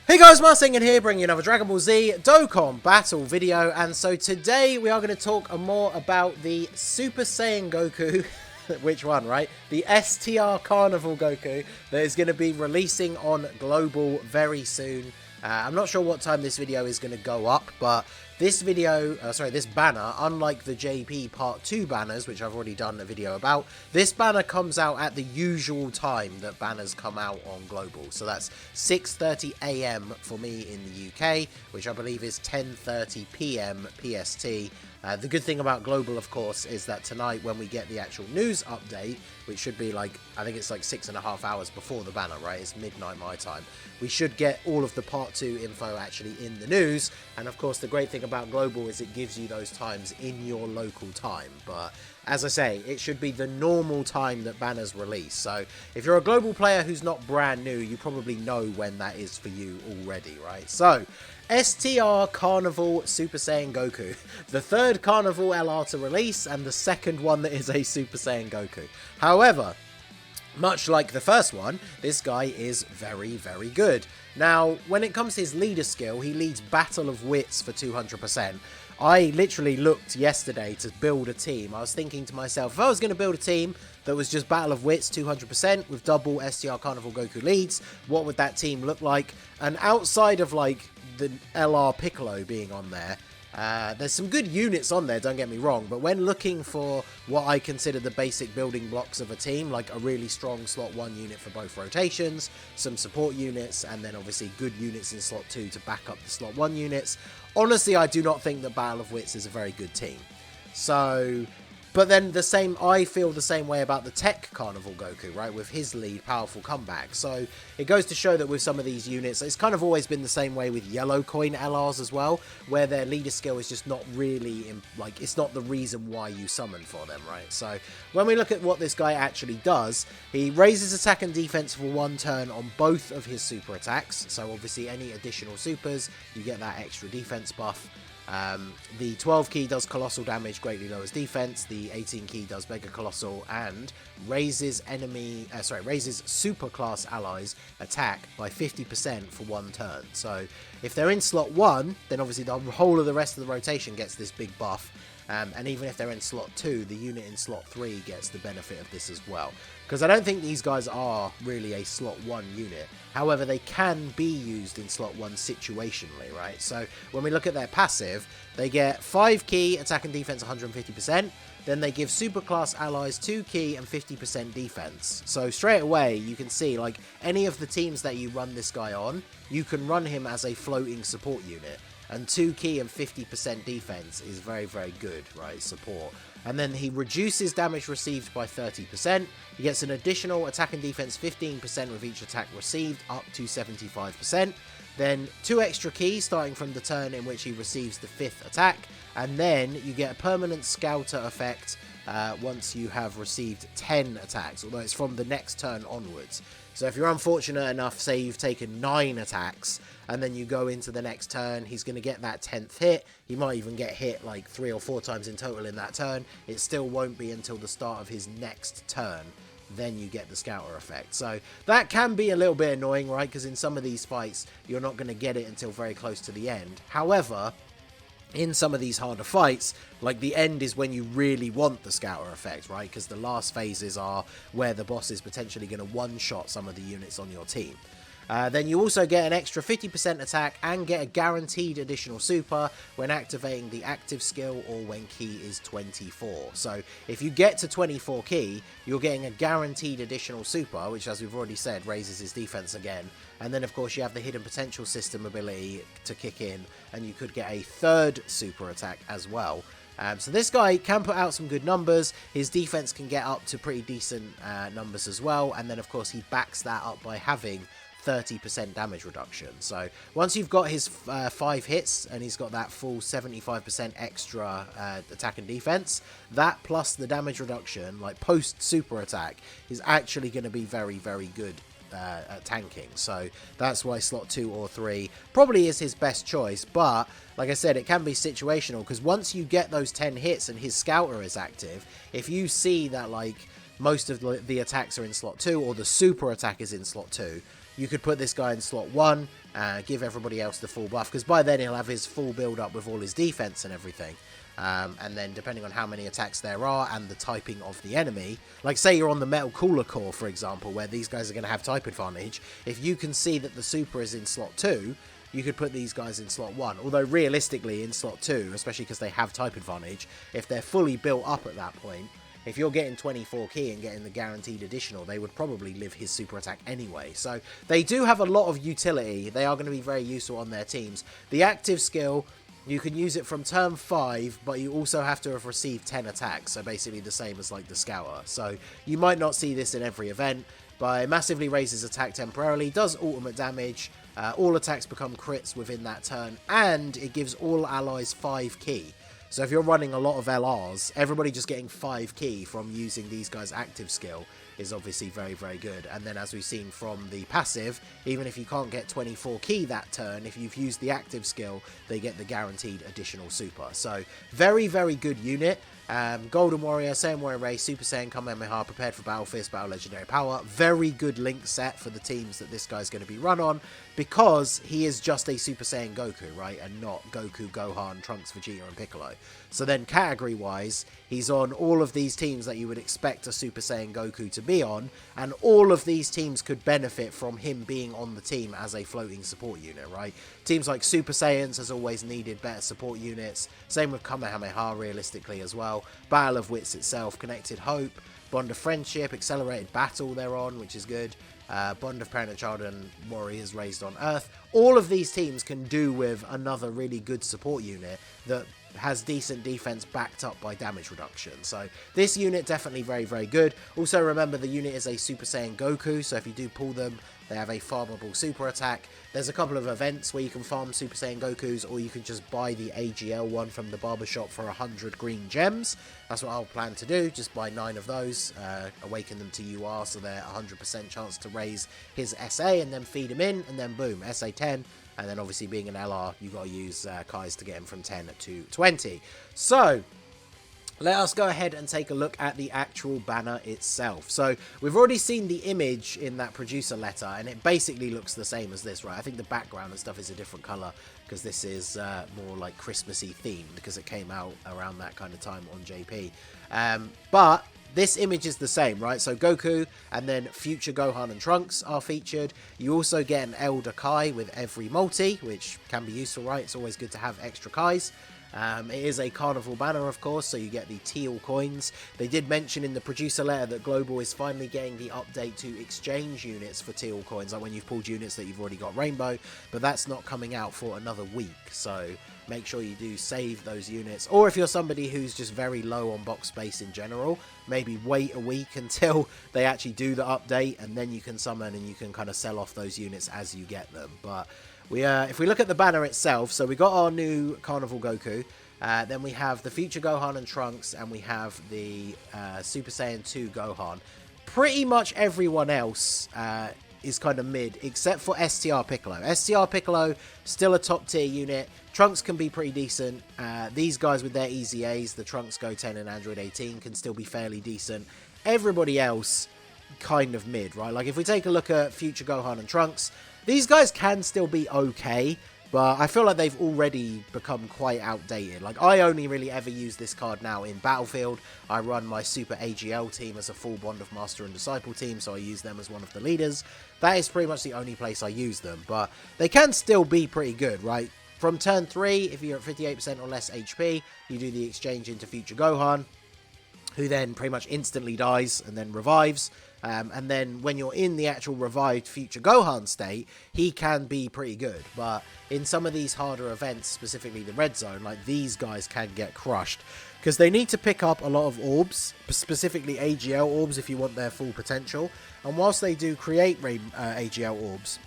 Hey guys, Marsing here, bringing you another Dragon Ball Z Dokkan battle video, and so today we are going to talk more about the Super Saiyan Goku, which one, right? The STR Carnival Goku that is going to be releasing on Global very soon. I'm not sure what time this video is going to go up, but this video, this banner, unlike the JP Part 2 banners, which I've already done a video about, this banner comes out at the usual time that banners come out on Global. So that's 6:30 AM for me in the UK, which I believe is 10:30 PM PST. The good thing about Global, of course, is that tonight when we get the actual news update, which should be like, I think it's like 6.5 hours before the banner, right? It's midnight my time. We should get all of the Part 2 info actually in the news. And of course, the great thing about Global is it gives you those times in your local time. But as I say, it should be the normal time that banners release. So if you're a Global player who's not brand new, you probably know when that is for you already, right? So STR Carnival Super Saiyan Goku, the third Carnival LR to release and the second one that is a Super Saiyan Goku. However, much like the first one, this guy is very, very good. Now, when it comes to his leader skill, he leads Battle of Wits for 200%. I literally looked yesterday to build a team. I was thinking to myself, if I was going to build a team that was just Battle of Wits 200% with double STR Carnival Goku leads, what would that team look like? And outside of like the LR Piccolo being on there, there's some good units on there, don't get me wrong, but when looking for what I consider the basic building blocks of a team, like a really strong slot 1 unit for both rotations, some support units, and then obviously good units in slot 2 to back up the slot 1 units, honestly I do not think that Battle of Wits is a very good team. So, but then I feel the same way about the Tech Carnival Goku, right, with his lead powerful comeback. So it goes to show that with some of these units, it's kind of always been the same way with Yellow Coin LRs as well, where their leader skill is just not really, like, it's not the reason why you summon for them, right? So when we look at what this guy actually does, he raises attack and defense for 1 turn on both of his super attacks. So obviously any additional supers, you get that extra defense buff. The 12 key does colossal damage, greatly lowers defense. The 18 key does mega colossal and raises super class allies attack by 50% for 1 turn. So if they're in slot 1, then obviously the whole of the rest of the rotation gets this big buff. And even if they're in slot 2, the unit in slot 3 gets the benefit of this as well. Because I don't think these guys are really a slot 1 unit. However, they can be used in slot 1 situationally, right? So when we look at their passive, they get 5 key, attack and defense 150%. Then they give superclass allies 2 key and 50% defense. So straight away, you can see, like, any of the teams that you run this guy on, you can run him as a floating support unit. And 2 key and 50% defense is very, very good, right? Support. And then he reduces damage received by 30%. He gets an additional attack and defense 15% with each attack received, up to 75%. Then 2 extra keys starting from the turn in which he receives the 5th attack. And then you get a permanent scouter effect once you have received 10 attacks, although it's from the next turn onwards. So if you're unfortunate enough, say you've taken 9 attacks, and then you go into the next turn, he's going to get that 10th hit. He might even get hit like 3 or 4 times in total in that turn. It still won't be until the start of his next turn. Then you get the scouter effect. So that can be a little bit annoying, right? Because in some of these fights, you're not going to get it until very close to the end. However, in some of these harder fights, like the end is when you really want the scouter effect, right? Because the last phases are where the boss is potentially going to one-shot some of the units on your team. Then you also get an extra 50% attack and get a guaranteed additional super when activating the active skill or when key is 24. So if you get to 24 key, you're getting a guaranteed additional super, which, as we've already said, raises his defense again. And then, of course, you have the hidden potential system ability to kick in, and you could get a 3rd super attack as well. So this guy can put out some good numbers. His defense can get up to pretty decent numbers as well. And then, of course, he backs that up by having 30% damage reduction. So once you've got his 5 hits and he's got that full 75% extra attack and defense, that plus the damage reduction, like post super attack, is actually going to be very, very good at tanking. So that's why slot 2 or 3 probably is his best choice. But like I said, it can be situational, because once you get those 10 hits and his scouter is active, if you see that like most of the attacks are in slot 2 or the super attack is in slot 2, you could put this guy in slot 1, give everybody else the full buff, because by then he'll have his full build up with all his defense and everything. And then depending on how many attacks there are and the typing of the enemy, like say you're on the Metal Cooler Core, for example, where these guys are going to have type advantage, if you can see that the super is in slot 2, you could put these guys in slot 1. Although realistically in slot 2, especially because they have type advantage, if they're fully built up at that point, if you're getting 24 key and getting the guaranteed additional, they would probably live his super attack anyway. So they do have a lot of utility. They are going to be very useful on their teams. The active skill, you can use it from turn 5, but you also have to have received 10 attacks. So basically the same as like the Scour. So you might not see this in every event, but it massively raises attack temporarily, does ultimate damage, all attacks become crits within that turn, and it gives all allies 5 key. So if you're running a lot of LRs, everybody just getting 5 key from using these guys' active skill is obviously very, very good. And then as we've seen from the passive, even if you can't get 24 key that turn, if you've used the active skill, they get the guaranteed additional super. So very, very good unit. Golden Warrior, Saiyan Warrior Race, Super Saiyan, Kamehameha, prepared for Battle Fist, Battle Legendary Power. Very good link set for the teams that this guy's going to be run on, because he is just a Super Saiyan Goku, right? And not Goku, Gohan, Trunks, Vegeta, and Piccolo. So then category-wise, he's on all of these teams that you would expect a Super Saiyan Goku to be on, and all of these teams could benefit from him being on the team as a floating support unit, right? Teams like Super Saiyans has always needed better support units. Same with Kamehameha, realistically, as well. Battle of Wits itself, Connected Hope, Bond of Friendship, Accelerated Battle they're on, which is good. Bond of Parent and Child and Warriors Raised on Earth. All of these teams can do with another really good support unit that has decent defense backed up by damage reduction. So this unit definitely very, very good. Also remember, the unit is a Super Saiyan Goku, so if you do pull them, they have a farmable super attack. There's a couple of events where you can farm Super Saiyan Gokus, or you can just buy the AGL one from the barbershop for 100 green gems. That's what I'll plan to do, just buy 9 of those, awaken them to UR, so they're 100% chance to raise his SA, and then feed him in, and then boom, SA 10. And then obviously being an LR, you've got to use Kai's to get him from 10 to 20. So let us go ahead and take a look at the actual banner itself. So we've already seen the image in that producer letter, and it basically looks the same as this, right? I think the background and stuff is a different color, because this is more like Christmassy themed, because it came out around that kind of time on JP. But this image is the same, right? So Goku and then future Gohan and Trunks are featured. You also get an Elder Kai with every multi, which can be useful, right? It's always good to have extra Kais. It is a carnival banner, of course, so you get the teal coins. They did mention in the producer letter that Global is finally getting the update to exchange units for teal coins, like when you've pulled units that you've already got rainbow, but that's not coming out for another week, so make sure you do save those units. Or if you're somebody who's just very low on box space in general, maybe wait a week until they actually do the update, and then you can summon and you can kind of sell off those units as you get them. But if we look at the banner itself, so we got our new Carnival Goku, then we have the future Gohan and Trunks, and we have the Super Saiyan 2 Gohan. Pretty much everyone else is kind of mid, except for STR Piccolo. STR Piccolo, still a top tier unit. Trunks can be pretty decent. These guys with their easy A's, the Trunks Go10 and Android 18, can still be fairly decent. Everybody else, kind of mid, right? Like if we take a look at future Gohan and Trunks, these guys can still be okay, but I feel like they've already become quite outdated. Like, I only really ever use this card now in Battlefield. I run my Super AGL team as a full Bond of Master and Disciple team, so I use them as one of the leaders. That is pretty much the only place I use them, but they can still be pretty good, right? From turn 3, if you're at 58% or less HP, you do the exchange into future Gohan, who then pretty much instantly dies and then revives. And then when you're in the actual revived future Gohan state, he can be pretty good. But in some of these harder events, specifically the red zone, like these guys can get crushed, because they need to pick up a lot of orbs, specifically AGL orbs if you want their full potential. And whilst they do create AGL orbs,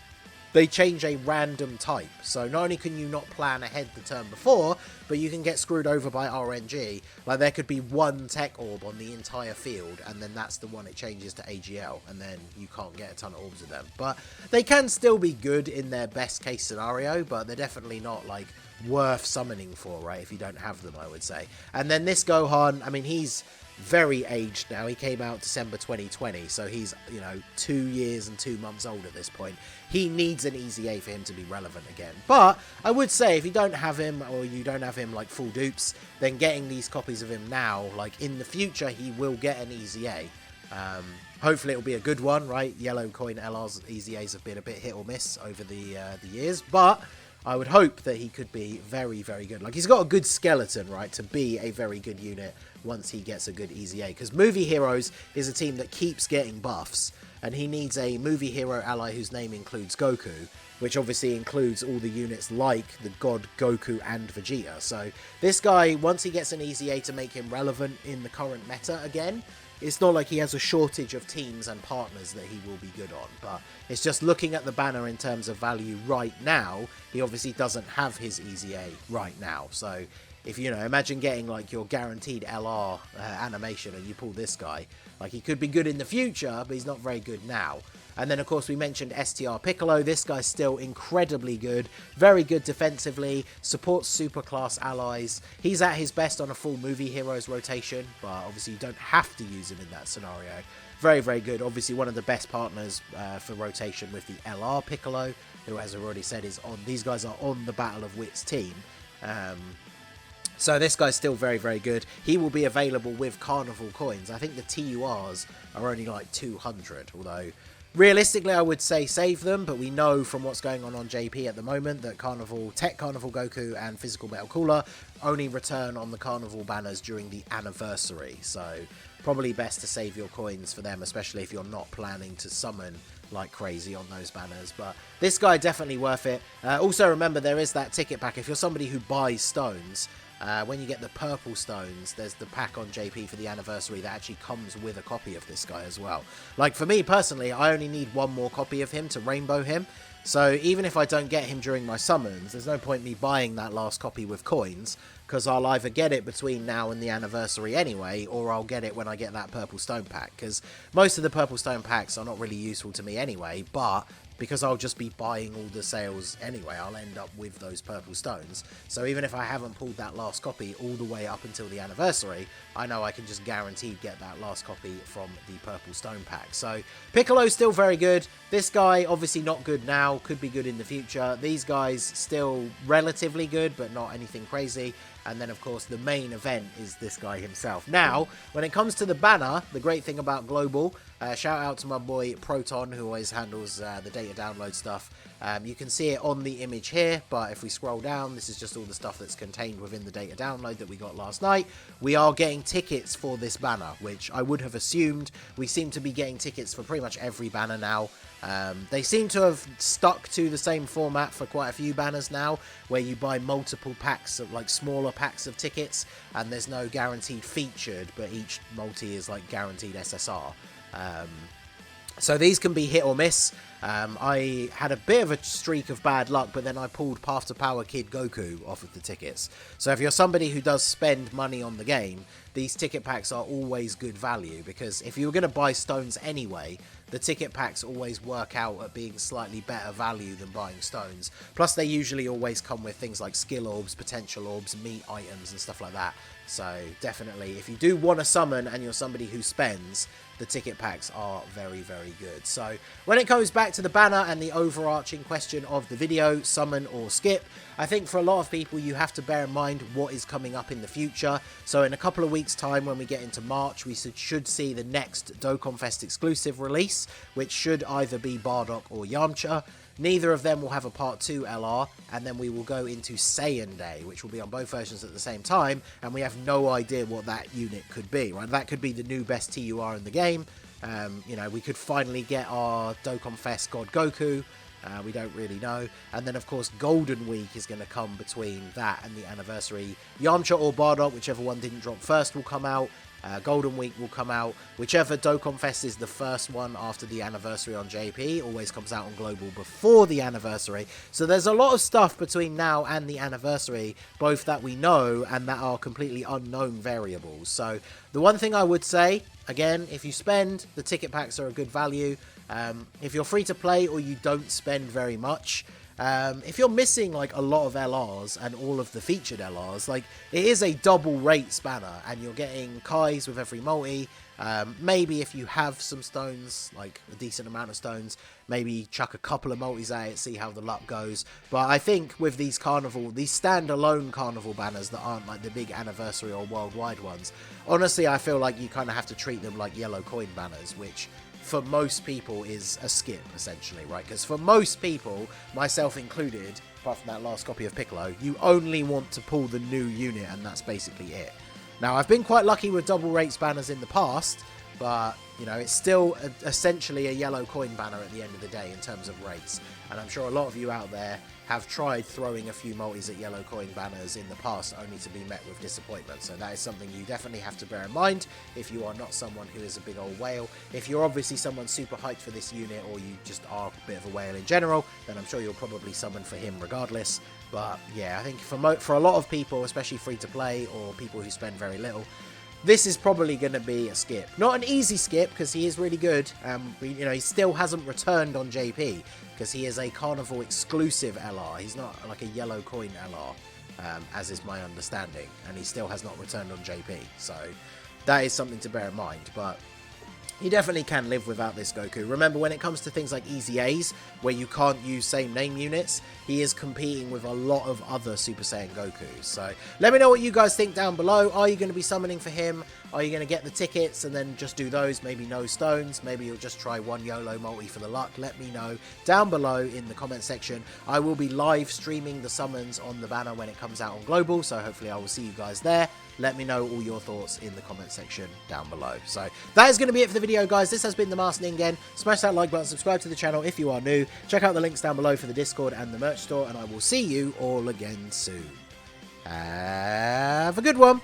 they change a random type. So not only can you not plan ahead the turn before, but you can get screwed over by RNG. Like, there could be one tech orb on the entire field, and then that's the one it changes to AGL, and then you can't get a ton of orbs of them. But they can still be good in their best case scenario, but they're definitely not, like, worth summoning for, right, if you don't have them, I would say. And then this Gohan, I mean, he's very aged now. He came out December 2020, so he's, you know, 2 years and 2 months old at this point. He needs an easy A for him to be relevant again. But I would say if you don't have him, or you don't have him like full dupes, then getting these copies of him now, like in the future, he will get an easy A. Hopefully it'll be a good one, right? Yellow coin LR's easy A's have been a bit hit or miss over the years, but I would hope that he could be very, very good. Like, he's got a good skeleton, right, to be a very good unit once he gets a good easy A. Because Movie Heroes is a team that keeps getting buffs, and he needs a Movie Hero ally whose name includes Goku, which obviously includes all the units like the God Goku and Vegeta. So this guy, once he gets an easy A to make him relevant in the current meta again, it's not like he has a shortage of teams and partners that he will be good on, but it's just looking at the banner in terms of value right now, he obviously doesn't have his easy A right now. So if, you know, imagine getting like your guaranteed LR animation and you pull this guy, like, he could be good in the future, but he's not very good now. And then, of course, we mentioned STR Piccolo. This guy's still incredibly good. Very good defensively. Supports super class allies. He's at his best on a full Movie Heroes rotation, but obviously you don't have to use him in that scenario. Very, very good. Obviously one of the best partners for rotation with the LR Piccolo, who, as I already said, is on. These guys are on the Battle of Wits team. So this guy's still very, very good. He will be available with Carnival coins. I think the TURs are only like 200, although realistically, I would say save them, but we know from what's going on JP at the moment that Tech Carnival Goku and Physical Metal Cooler only return on the Carnival banners during the anniversary. So probably best to save your coins for them, especially if you're not planning to summon like crazy on those banners. But this guy, definitely worth it. Also, remember, there is that ticket pack. If you're somebody who buys stones, when you get the purple stones, there's the pack on JP for the anniversary that actually comes with a copy of this guy as well. Like, for me personally, I only need one more copy of him to rainbow him. So even if I don't get him during my summons, there's no point me buying that last copy with coins, because I'll either get it between now and the anniversary anyway, or I'll get it when I get that purple stone pack, because most of the purple stone packs are not really useful to me anyway, but because I'll just be buying all the sales anyway, I'll end up with those purple stones. So even if I haven't pulled that last copy all the way up until the anniversary, I know I can just guaranteed get that last copy from the purple stone pack. So Piccolo's still very good. This guy, obviously not good now, could be good in the future. These guys still relatively good, but not anything crazy. And then, of course, the main event is this guy himself. Now, when it comes to the banner, the great thing about Global, shout out to my boy Proton, who always handles the data download stuff. You can see it on the image here, but if we scroll down, this is just all the stuff that's contained within the data download that we got last night. We are getting tickets for this banner, which I would have assumed. We seem to be getting tickets for pretty much every banner now. They seem to have stuck to the same format for quite a few banners now, where you buy multiple packs of, like, smaller packs of tickets, and there's no guaranteed featured, but each multi is like guaranteed SSR. So these can be hit or miss. I had a bit of a streak of bad luck, but then I pulled Path to Power Kid Goku off of the tickets. So if you're somebody who does spend money on the game, these ticket packs are always good value, because if you were going to buy stones anyway, the ticket packs always work out at being slightly better value than buying stones. Plus, they usually always come with things like skill orbs, potential orbs, meat items, and stuff like that. So definitely, if you do want to summon and you're somebody who spends, the ticket packs are very, very good. So when it comes back to the banner and the overarching question of the video, summon or skip, I think for a lot of people, you have to bear in mind what is coming up in the future. So in a couple of weeks' time, when we get into March, we should see the next Dokkan Fest exclusive release, which should either be Bardock or Yamcha. Neither of them will have a Part 2 LR, and then we will go into Saiyan Day, which will be on both versions at the same time, and we have no idea what that unit could be, right? That could be the new best TUR in the game. You know, we could finally get our Dokkan Fest God Goku. We don't really know. And then, of course, Golden Week is going to come between that and the anniversary. Yamcha or Bardock, whichever one didn't drop first, will come out. Golden Week will come out. Whichever Dokkan Fest is the first one after the anniversary on JP always comes out on Global before the anniversary. So there's a lot of stuff between now and the anniversary, both that we know and that are completely unknown variables. So the one thing I would say, again, if you spend, the ticket packs are a good value. If you're free to play or you don't spend very much, if you're missing like a lot of LRs and all of the featured LRs, like it is a double rate spanner and you're getting Kais with every multi. Maybe if you have some stones, like a decent amount of stones, maybe chuck a couple of multis at it, see how the luck goes. But I think with these standalone carnival banners that aren't like the big anniversary or worldwide ones, honestly, I feel like you kind of have to treat them like yellow coin banners, which for most people is a skip, essentially, right? Because for most people, myself included, apart from that last copy of Piccolo, you only want to pull the new unit, and that's basically it. Now, I've been quite lucky with double rates banners in the past, but, you know, it's still essentially a yellow coin banner at the end of the day in terms of rates. And I'm sure a lot of you out there have tried throwing a few multis at yellow coin banners in the past only to be met with disappointment. So that is something you definitely have to bear in mind if you are not someone who is a big old whale. If you're obviously someone super hyped for this unit, or you just are a bit of a whale in general, then I'm sure you'll probably summon for him regardless. But yeah, I think for a lot of people, especially free to play or people who spend very little, this is probably going to be a skip. Not an easy skip, because he is really good. You know, he still hasn't returned on JP, because he is a Carnival exclusive LR. He's not like a yellow coin LR, as is my understanding. And he still has not returned on JP. So that is something to bear in mind. But you definitely can live without this Goku. Remember, when it comes to things like Easy A's, where you can't use same name units, he is competing with a lot of other Super Saiyan Gokus. So let me know what you guys think down below. Are you going to be summoning for him? Are you going to get the tickets and then just do those? Maybe no stones. Maybe you'll just try one YOLO multi for the luck. Let me know down below in the comment section. I will be live streaming the summons on the banner when it comes out on Global. So hopefully I will see you guys there. Let me know all your thoughts in the comment section down below. So that is going to be it for the video, guys. This has been the Masked Ningen. Smash that like button, subscribe to the channel if you are new. Check out the links down below for the Discord and the merch store, and I will see you all again soon. Have a good one.